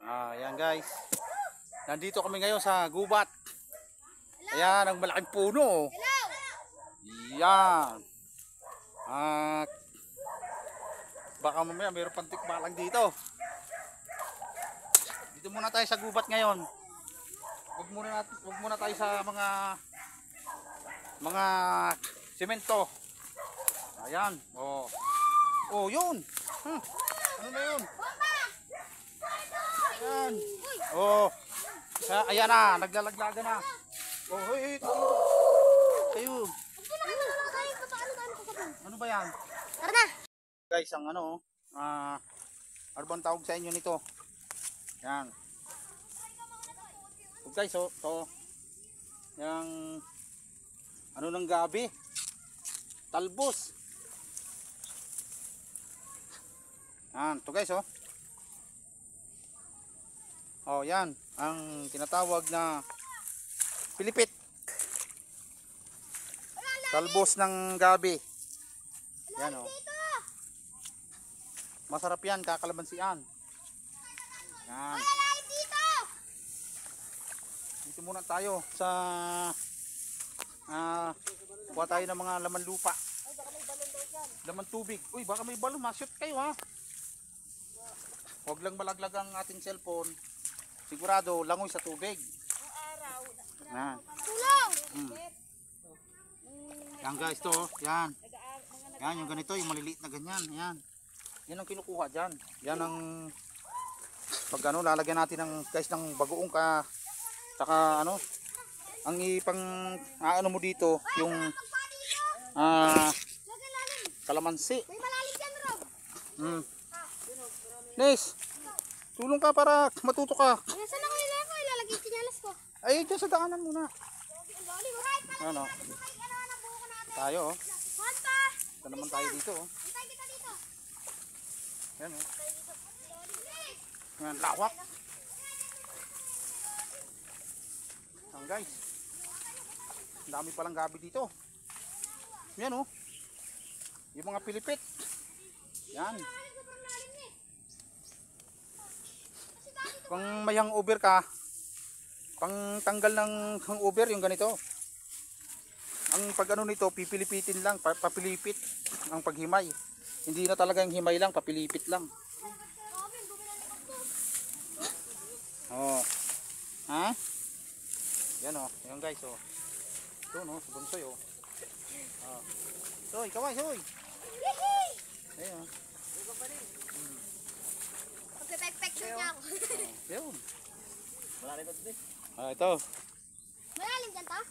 Ayan guys. Nandito kami ngayon sa gubat. Ayan, ang malaking puno. Ayan. At baka mamaya mayroon pang tikbalang dito. Dito muna tayo sa gubat ngayon. Huwag muna tayo sa mga semento. Ayan. Oh. Oh, yun. Ano na yun? Ayan. Oh. Ayan na, naglalaglaga na. Oh, hey, kayo. Ano ba yan? Tara na. Guys, ang ano bang tawag sa inyo nito? Yan. So guys, so yang ano ng gabi? Talbos. Yan, to guys, oh. Oh, yan ang tinatawag na pilipit. Talbos ng gabi. Yan, oh. Masarap yan, kakalamansian. Yan. Dito muna tayo sa kuha tayo ng mga laman lupa. Laman tubig. Uy, baka may balon, ma-shoot kayo ha. Huwag lang malaglag ang ating cellphone. Sigurado, langoy sa tubig. Yan. Yan guys, to. Yan. Yan, yung ganito, yung maliliit na ganyan. Yan. Yan ang kinukuha dyan. Yan ang pag ano, lalagyan natin ng guys ng bagoong ka. Saka ano, ang ipang ano mo dito, yung kalamansi. Nis, tulong ka para matuto ka. Nasaan ako nila ko? Ilalagay sinyalas ko. Ay, dyan sa daanan muna. Ano? Tayo, oh. Ito naman tayo dito, oh. Ayan, oh. Ayan, lawak. Ayan, guys. Ang dami palang gabi dito. Ayan, oh. Yung mga pilipit. Yan. Kung may hangover ka, pang tanggal ng hangover, yung ganito. Ang pag ano nito, pipilipitin lang, papilipit ang paghimay. Hindi na talaga yung himay lang, papilipit lang. Oh. Ha? Yan, oh. Yan guys, oh. Ito, no, sa bunsoy, oh. Oh. Soy, kaway, soy. Ayun, oh. Pagpepek-pek niya ako. Yun. Malalim ba ito? Ito. Malalim dyan to?